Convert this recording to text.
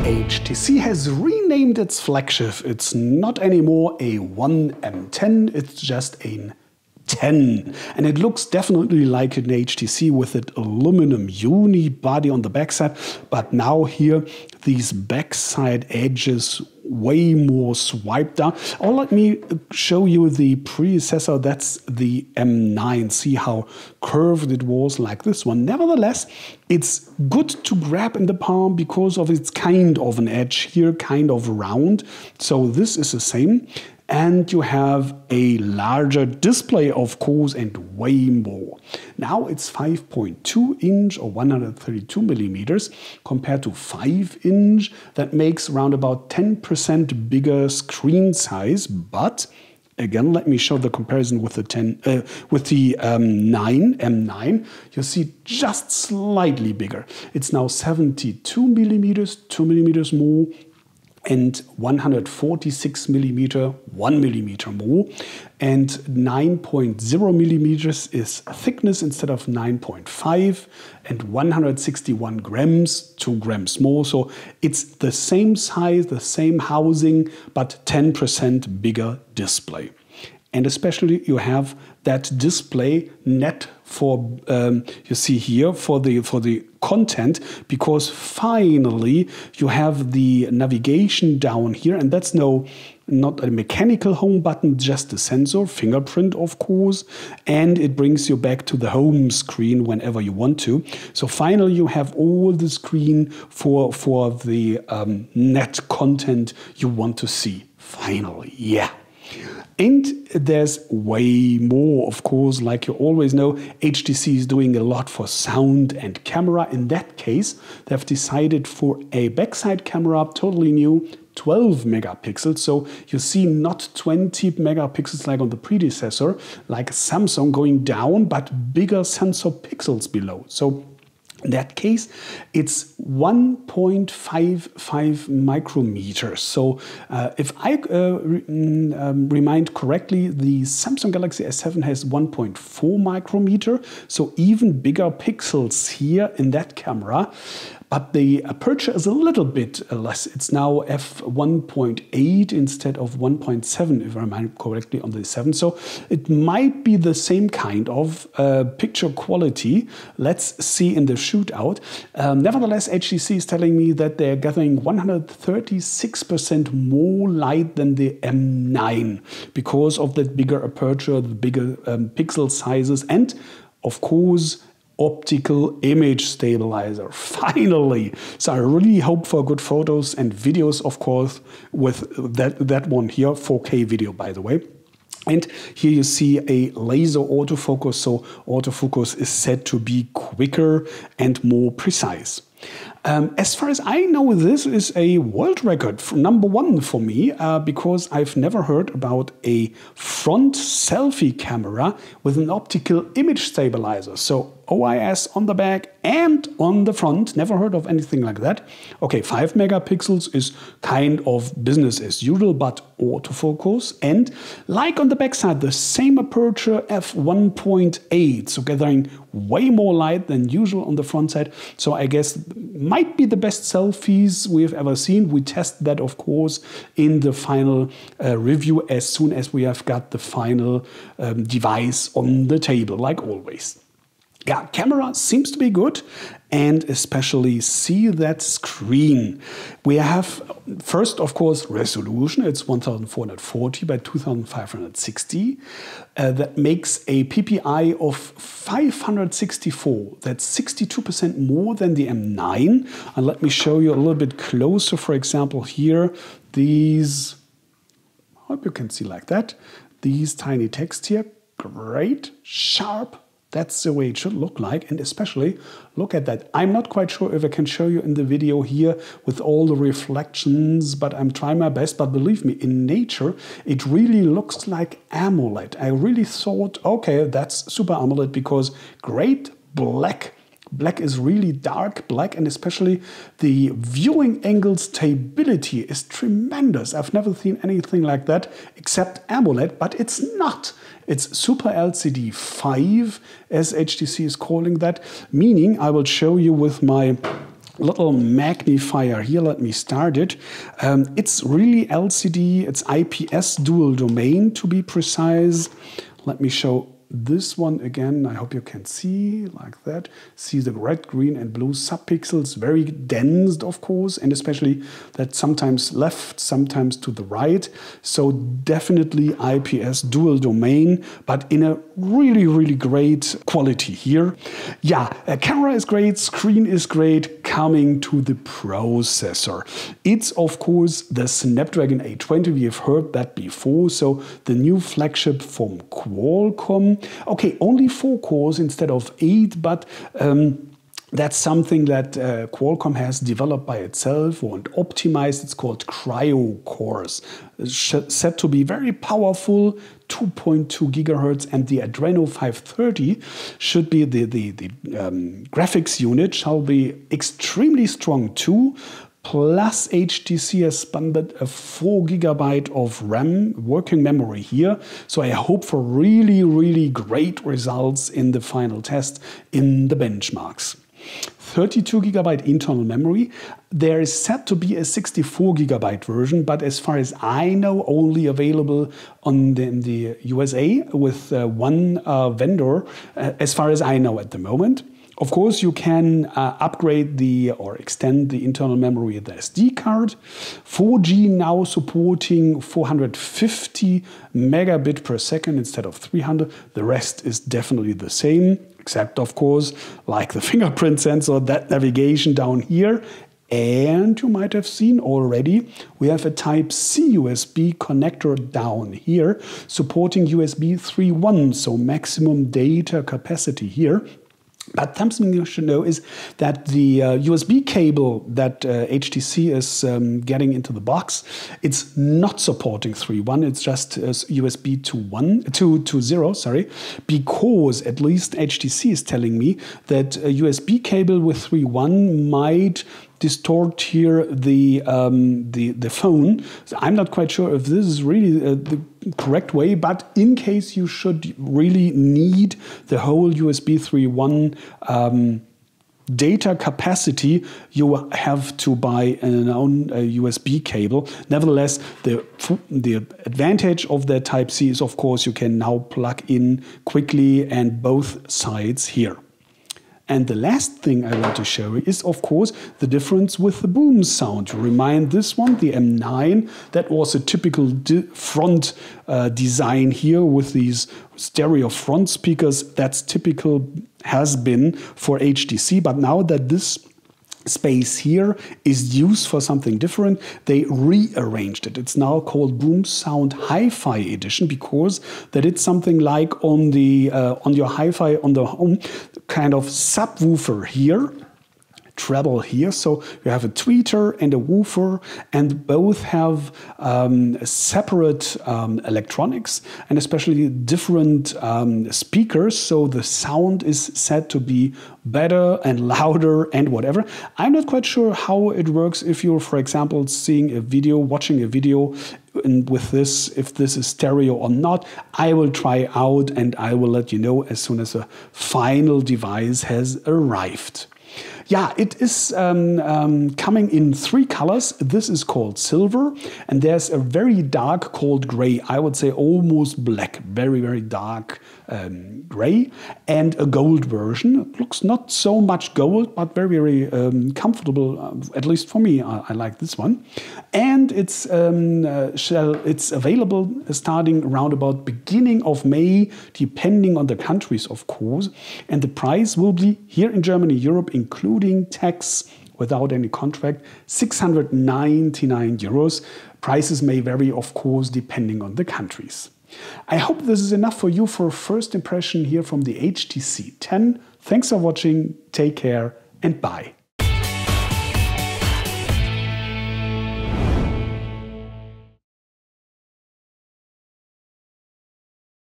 HTC has renamed its flagship. It's not anymore a One M10, it's just a 10. And it looks definitely like an HTC with that aluminum uni body on the backside. But now here, these backside edges way more swiped down. Or let me show you the predecessor. That's the M9. See how curved it was like this one. Nevertheless, it's good to grab in the palm because of its kind of an edge here, kind of round. So this is the same. And you have a larger display, of course, and way more. Now it's 5.2 inch or 132 millimeters compared to 5 inch. That makes around about 10% bigger screen size. But again, let me show the comparison with the M9. You see just slightly bigger. It's now 72 millimeters, 2 millimeters more. And 146 millimeter, 1 millimeter more, and 9.0 millimeters is thickness instead of 9.5, and 161 grams, 2 grams more. So it's the same size, the same housing, but 10% bigger display. And especially you have that display net for you see here for the content, because finally you have the navigation down here, and that's not a mechanical home button, just a sensor, fingerprint of course, and it brings you back to the home screen whenever you want to. So finally you have all the screen for the net content you want to see. Finally, yeah. And there's way more, of course, like you always know, HTC is doing a lot for sound and camera. In that case, they've decided for a backside camera, totally new, 12 megapixels. So you see not 20 megapixels like on the predecessor, like Samsung going down, but bigger sensor pixels below. So in that case, it's 1.55 micrometers. So if I remind correctly, the Samsung Galaxy S7 has 1.4 micrometer, so even bigger pixels here in that camera. But the aperture is a little bit less. It's now f1.8 instead of 1.7, if I remember correctly, on the 7. So it might be the same kind of picture quality. Let's see in the shootout. Nevertheless, HTC is telling me that they're gathering 136% more light than the M9 because of that bigger aperture, the bigger pixel sizes, and of course, optical image stabilizer, finally. So I really hope for good photos and videos, of course, with that one here, 4K video, by the way. And here you see a laser autofocus, so autofocus is said to be quicker and more precise. As far as I know, this is a world record, #1 for me, because I've never heard about a front selfie camera with an optical image stabilizer. So OIS on the back and on the front. Never heard of anything like that. Okay, 5 megapixels is kind of business as usual, but autofocus. And like on the back side, the same aperture, f1.8, so gathering way more light than usual on the front side. So I guess might be the best selfies we've ever seen. We test that, of course, in the final review as soon as we have got the final device on the table, like always. Yeah, camera seems to be good, and especially see that screen. We have first, of course, resolution. It's 1440 by 2560. That makes a PPI of 564. That's 62% more than the M9. And let me show you a little bit closer. For example, here, these, I hope you can see like that. These tiny text here, great, sharp. That's the way it should look like, and especially look at that. I'm not quite sure if I can show you in the video here with all the reflections, but I'm trying my best. But believe me, in nature, it really looks like AMOLED. I really thought, okay, that's Super AMOLED because great black. Black is really dark black, and especially the viewing angle stability is tremendous. I've never seen anything like that except AMOLED, but it's not. It's Super LCD 5, as HTC is calling that, meaning I will show you with my little magnifier here. Let me start it. It's really LCD. It's IPS dual domain to be precise. Let me show this one again. I hope you can see like that. See the red, green and blue subpixels, very dense of course, and especially that sometimes left, sometimes to the right. So definitely IPS dual domain, but in a really, really great quality here. Yeah, camera is great, screen is great. Coming to the processor. It's of course the Snapdragon 820. We have heard that before. So the new flagship from Qualcomm. Okay, only 4 cores instead of 8, but that's something that Qualcomm has developed by itself and optimized. It's called cryo cores. It's said to be very powerful, 2.2 gigahertz, and the Adreno 530 should be the graphics unit shall be extremely strong too. Plus HTC has spun a 4 gigabyte of RAM working memory here. So I hope for really, really great results in the final test in the benchmarks. 32 gigabyte internal memory. There is said to be a 64 gigabyte version, but as far as I know, only available in the USA with one vendor, as far as I know at the moment. Of course, you can upgrade or extend the internal memory of the SD card. 4G now supporting 450 megabit per second instead of 300. The rest is definitely the same, except of course, like the fingerprint sensor, that navigation down here. And you might have seen already, we have a Type-C USB connector down here, supporting USB 3.1, so maximum data capacity here. But something you should know is that the USB cable that HTC is getting into the box, it's not supporting 3.1, it's just USB 2.0, sorry, because at least HTC is telling me that a USB cable with 3.1 might distort here the phone. So I'm not quite sure if this is really the correct way, but in case you should really need the whole USB 3.1 data capacity, you have to buy an own USB cable. Nevertheless, the advantage of the Type-C is, of course, you can now plug in quickly and both sides here. And the last thing I want to show you is, of course, the difference with the boom sound. To remind this one, the M9, that was a typical front design here with these stereo front speakers. That's typical, has been for HTC. But now that this space here is used for something different, they rearranged it. It's now called Boom Sound Hi-Fi Edition, because that it's something like on your hi-fi on the home kind of subwoofer here, treble here. So you have a tweeter and a woofer, and both have separate electronics and especially different speakers. So the sound is said to be better and louder and whatever. I'm not quite sure how it works if you're, for example, seeing a video, watching a video with this, if this is stereo or not. I will try out and I will let you know as soon as a final device has arrived. Yeah, it is coming in 3 colors. This is called silver, and there's a very dark called gray. I would say almost black, very, very dark gray, and a gold version. It looks not so much gold, but very, very comfortable, at least for me. I like this one. And it's available starting around about beginning of May, depending on the countries, of course. And the price will be here in Germany, Europe, including tax, without any contract, 699 euros. Prices may vary, of course, depending on the countries. I hope this is enough for you for a first impression here from the HTC 10. Thanks for watching, take care, and bye.